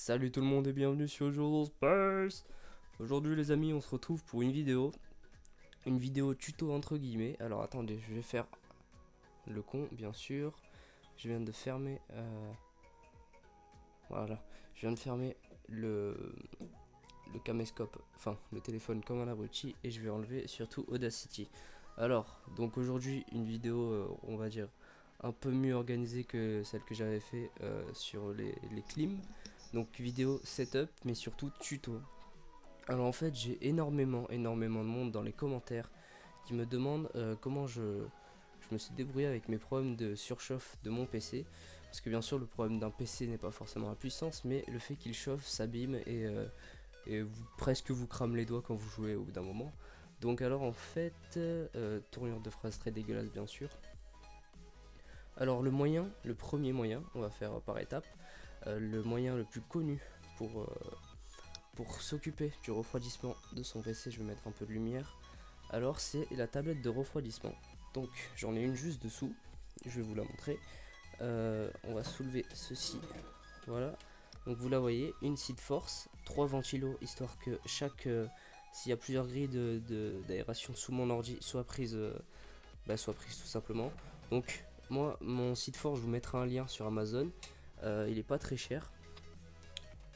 Salut tout le monde et bienvenue sur Jojo Space. Aujourd'hui les amis, on se retrouve pour une vidéo tuto entre guillemets. Alors attendez, je vais faire le con bien sûr. Je viens de fermer voilà, je viens de fermer le caméscope, enfin le téléphone comme un abruti, et je vais enlever surtout Audacity. Alors donc aujourd'hui une vidéo on va dire un peu mieux organisée que celle que j'avais fait sur les clims. Donc vidéo setup mais surtout tuto. Alors en fait j'ai énormément de monde dans les commentaires qui me demandent comment je me suis débrouillé avec mes problèmes de surchauffe de mon PC. Parce que bien sûr le problème d'un PC n'est pas forcément la puissance, mais le fait qu'il chauffe, s'abîme et presque vous crame les doigts quand vous jouez au bout d'un moment. Donc alors en fait, tournure de phrase très dégueulasse bien sûr. Alors le premier moyen, on va faire par étapes. Le moyen le plus connu pour s'occuper du refroidissement de son PC, je vais mettre un peu de lumière. Alors c'est la tablette de refroidissement. Donc j'en ai une juste dessous, je vais vous la montrer. On va soulever ceci, voilà. Donc vous la voyez, une seed force, 3 ventilos, histoire que s'il y a plusieurs grilles d'aération sous mon ordi, soit prise tout simplement. Donc moi, mon seed force, je vous mettrai un lien sur Amazon. Il est pas très cher,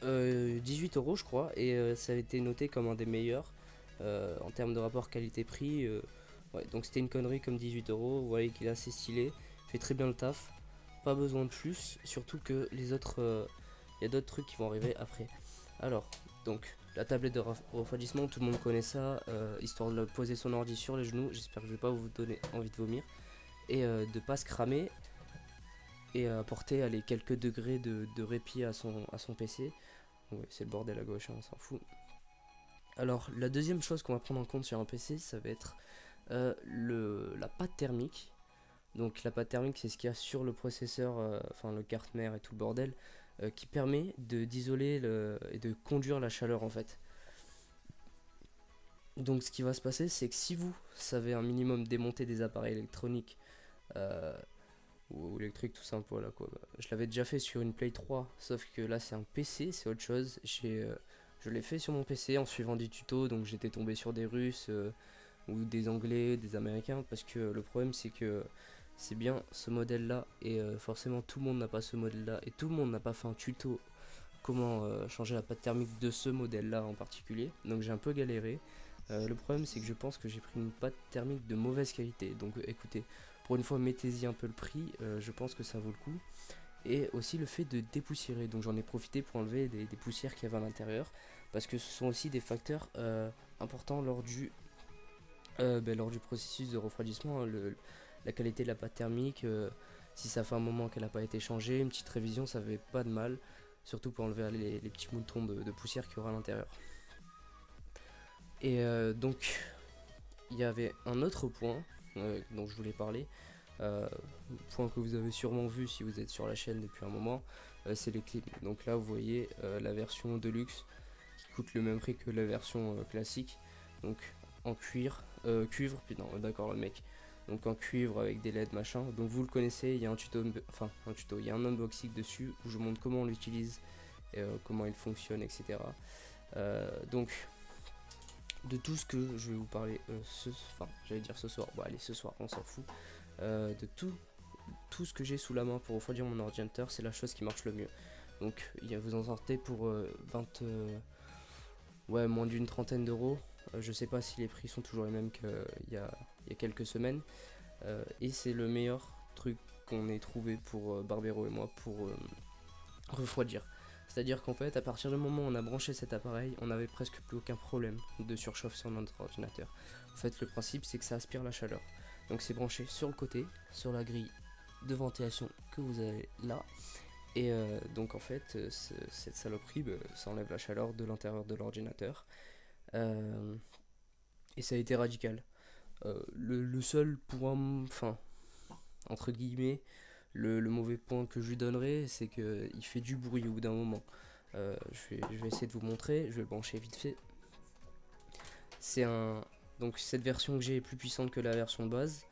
18 € je crois, et ça a été noté comme un des meilleurs en termes de rapport qualité-prix. Ouais, donc c'était une connerie comme 18 €. Vous voyez qu'il est assez stylé, fait très bien le taf, pas besoin de plus, surtout que les autres, il y a d'autres trucs qui vont arriver après. Alors, donc la tablette de refroidissement, tout le monde connaît ça, histoire de poser son ordi sur les genoux. J'espère que je vais pas vous donner envie de vomir et de pas se cramer et apporter les quelques degrés de répit à son PC. Ouais, c'est le bordel à gauche, hein, on s'en fout. Alors la deuxième chose qu'on va prendre en compte sur un PC, ça va être la pâte thermique. Donc la pâte thermique, c'est ce qu'il y a sur le processeur, enfin le carte mère et tout le bordel, qui permet d'isoler et de conduire la chaleur en fait. Donc ce qui va se passer, c'est que si vous savez un minimum démonter des appareils électroniques ou électriques tout simple, voilà quoi. Je l'avais déjà fait sur une Play 3, sauf que là c'est un PC, c'est autre chose. Je l'ai fait sur mon PC en suivant des tutos, donc j'étais tombé sur des Russes ou des Anglais, des Américains, parce que le problème c'est que c'est bien ce modèle là, et forcément tout le monde n'a pas ce modèle là, et tout le monde n'a pas fait un tuto comment changer la pâte thermique de ce modèle là en particulier, donc j'ai un peu galéré. Le problème c'est que je pense que j'ai pris une pâte thermique de mauvaise qualité, donc écoutez, pour une fois mettez-y un peu le prix, je pense que ça vaut le coup. Et aussi le fait de dépoussiérer, donc j'en ai profité pour enlever des poussières qu'il y avait à l'intérieur, parce que ce sont aussi des facteurs importants lors du processus de refroidissement, hein. La qualité de la pâte thermique, si ça fait un moment qu'elle n'a pas été changée, une petite révision ça fait pas de mal, surtout pour enlever les petits moutons de poussière qu'il y aura à l'intérieur. Et donc il y avait un autre point dont je voulais parler, point que vous avez sûrement vu si vous êtes sur la chaîne depuis un moment, c'est les clips. Donc là vous voyez la version Deluxe qui coûte le même prix que la version classique, donc en cuivre, putain d'accord le mec, donc en cuivre avec des LED machin. Donc vous le connaissez, il y a un tuto, il y a un unboxing dessus où je montre comment on l'utilise et comment il fonctionne, etc. Donc de tout ce que je vais vous parler j'allais dire ce soir, bon allez ce soir on s'en fout, de tout ce que j'ai sous la main pour refroidir mon ordinateur, c'est la chose qui marche le mieux. Donc vous en sortez pour moins d'une trentaine d'euros. Je sais pas si les prix sont toujours les mêmes qu'il y a quelques semaines, et c'est le meilleur truc qu'on ait trouvé pour Barbero et moi pour refroidir. C'est-à-dire qu'en fait, à partir du moment où on a branché cet appareil, on n'avait presque plus aucun problème de surchauffe sur notre ordinateur. En fait, le principe, c'est que ça aspire la chaleur. Donc c'est branché sur le côté, sur la grille de ventilation que vous avez là. Et donc en fait, cette saloperie, ça enlève la chaleur de l'intérieur de l'ordinateur. Et ça a été radical. Le seul point, enfin, entre guillemets, le mauvais point que je lui donnerais, c'est qu'il fait du bruit au bout d'un moment. Je vais essayer de vous montrer, je vais le brancher vite fait. Donc cette version que j'ai est plus puissante que la version de base.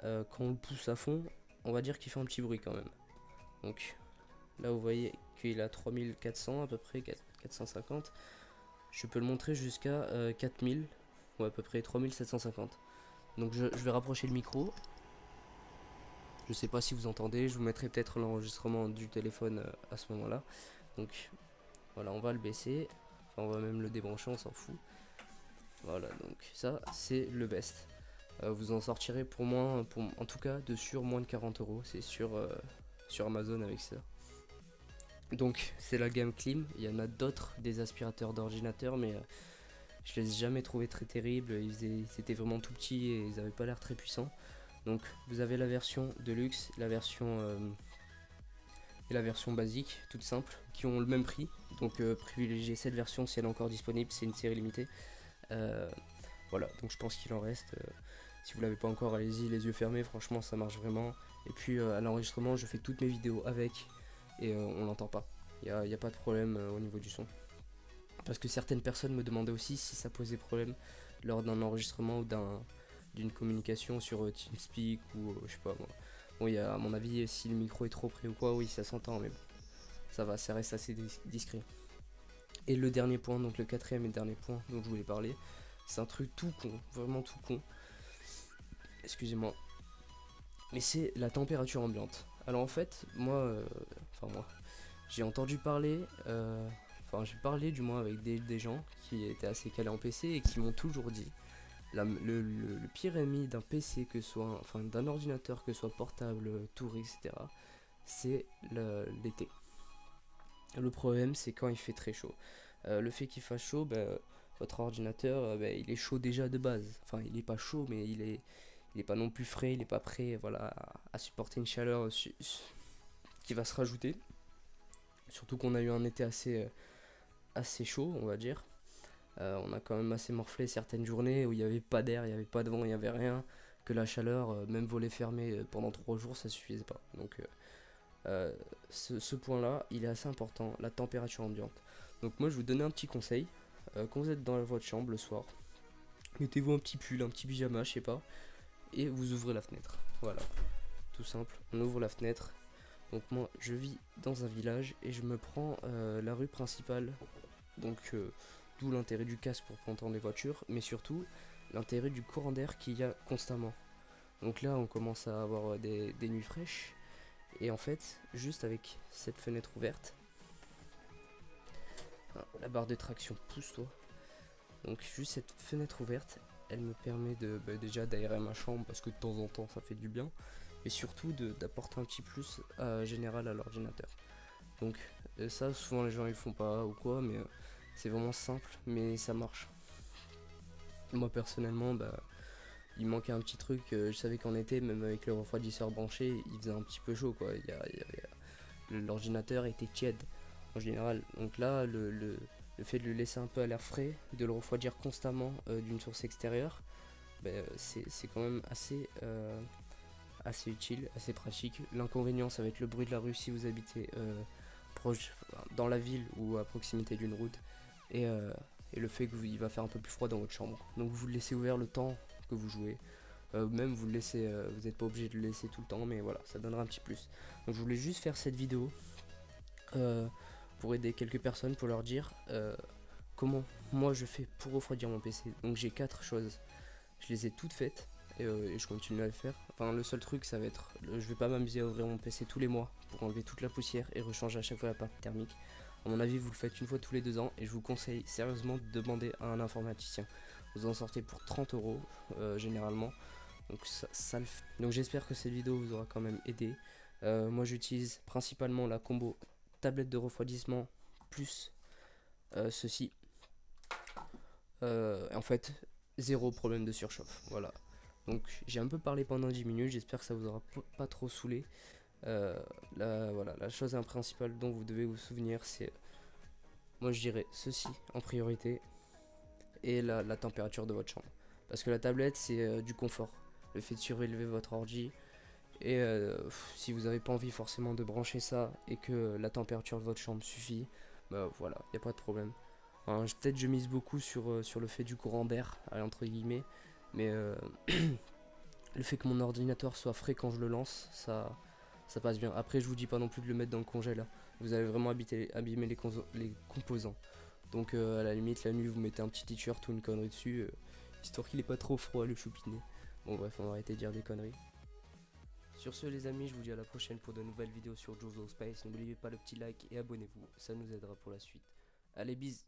Quand on le pousse à fond, on va dire qu'il fait un petit bruit quand même. Donc là vous voyez qu'il est à 3400 à peu près, 450. Je peux le montrer jusqu'à 4000, ou à peu près 3750. Donc je vais rapprocher le micro. Je sais pas si vous entendez, je vous mettrai peut-être l'enregistrement du téléphone à ce moment-là. Donc voilà, on va le baisser. Enfin, on va même le débrancher, on s'en fout. Voilà, donc ça c'est le best. Vous en sortirez pour moins, en tout cas de sur moins de 40 euros. C'est sur Amazon avec ça. Donc c'est la gamme Klim. Il y en a d'autres, des aspirateurs d'ordinateur, mais je les ai jamais trouvés très terribles. Ils étaient vraiment tout petits et ils n'avaient pas l'air très puissants. Donc vous avez la version Deluxe, la version et la version basique, toute simple, qui ont le même prix. Donc privilégiez cette version si elle est encore disponible, c'est une série limitée. Voilà, donc je pense qu'il en reste. Si vous l'avez pas encore, allez-y les yeux fermés, franchement ça marche vraiment. Et puis à l'enregistrement, je fais toutes mes vidéos avec et on l'entend pas. Il n'y a pas de problème au niveau du son. Parce que certaines personnes me demandaient aussi si ça posait problème lors d'un enregistrement ou d'une communication sur TeamSpeak ou je sais pas moi. Bon, à mon avis, si le micro est trop près ou quoi, oui, ça s'entend, mais bon, ça va, ça reste assez discret. Et le dernier point, donc le quatrième et dernier point dont je voulais parler, c'est un truc tout con, vraiment tout con. Excusez-moi. Mais c'est la température ambiante. Alors en fait, moi, j'ai entendu parler, j'ai parlé du moins avec des gens qui étaient assez calés en PC et qui m'ont toujours dit le pire ennemi d'un PC que soit, enfin d'un ordinateur que soit portable, tour, etc. c'est l'été. Le problème c'est quand il fait très chaud. Le fait qu'il fasse chaud, votre ordinateur il est chaud déjà de base. Enfin il est pas chaud mais il est pas non plus frais, il est pas prêt voilà, à supporter une chaleur qui va se rajouter. Surtout qu'on a eu un été assez chaud on va dire. On a quand même assez morflé certaines journées où il n'y avait pas d'air, il n'y avait pas de vent, il n'y avait rien, que la chaleur, même volet fermé pendant 3 jours, ça suffisait pas. Donc ce point-là, il est assez important, la température ambiante. Donc moi je vous donne un petit conseil, quand vous êtes dans votre chambre le soir, mettez-vous un petit pull, un petit pyjama, je sais pas, et vous ouvrez la fenêtre. Voilà, tout simple, on ouvre la fenêtre. Donc moi je vis dans un village et je me prends la rue principale, donc d'où l'intérêt du casque pour pas entendre les voitures, mais surtout l'intérêt du courant d'air qu'il y a constamment. Donc là on commence à avoir des nuits fraîches, et en fait juste avec cette fenêtre ouverte, la barre de traction pousse-toi, donc juste cette fenêtre ouverte, elle me permet déjà d'aérer ma chambre parce que de temps en temps ça fait du bien, mais surtout d'apporter un petit plus général à l'ordinateur. Donc ça souvent les gens ils font pas ou quoi, mais c'est vraiment simple mais ça marche. Moi personnellement il manquait un petit truc, je savais qu'en été même avec le refroidisseur branché il faisait un petit peu chaud quoi, l'ordinateur était tiède en général. Donc là le fait de le laisser un peu à l'air frais, de le refroidir constamment d'une source extérieure, c'est quand même assez utile, assez pratique. L'inconvénient ça va être le bruit de la rue si vous habitez proche dans la ville ou à proximité d'une route, et le fait qu'il va faire un peu plus froid dans votre chambre. Donc vous le laissez ouvert le temps que vous jouez, même vous le laissez, vous n'êtes pas obligé de le laisser tout le temps, mais voilà, ça donnera un petit plus. Donc je voulais juste faire cette vidéo pour aider quelques personnes, pour leur dire comment moi je fais pour refroidir mon PC. Donc j'ai 4 choses, je les ai toutes faites et je continue à le faire. Enfin le seul truc ça va être, je vais pas m'amuser à ouvrir mon PC tous les mois pour enlever toute la poussière et rechanger à chaque fois la pâte thermique. À mon avis vous le faites une fois tous les 2 ans et je vous conseille sérieusement de demander à un informaticien. Vous en sortez pour 30 euros généralement. Donc donc j'espère que cette vidéo vous aura quand même aidé. Moi j'utilise principalement la combo tablette de refroidissement plus ceci. En fait, zéro problème de surchauffe. Voilà. Donc j'ai un peu parlé pendant 10 minutes, j'espère que ça vous aura pas trop saoulé. Voilà, la chose principale dont vous devez vous souvenir, c'est, moi je dirais ceci en priorité, et la température de votre chambre. Parce que la tablette c'est du confort, le fait de surélever votre ordi, et si vous n'avez pas envie forcément de brancher ça et que la température de votre chambre suffit, voilà, il n'y a pas de problème. Enfin, peut-être je mise beaucoup sur le fait du courant d'air, entre guillemets, mais le fait que mon ordinateur soit frais quand je le lance, ça passe bien. Après je vous dis pas non plus de le mettre dans le congèle, vous allez vraiment abîmer les composants. Donc à la limite la nuit vous mettez un petit t-shirt ou une connerie dessus, histoire qu'il est pas trop froid le choupinet. Bon bref, on va arrêter de dire des conneries. Sur ce les amis, je vous dis à la prochaine pour de nouvelles vidéos sur Jojo Space. N'oubliez pas le petit like et abonnez-vous, ça nous aidera pour la suite. Allez, bis.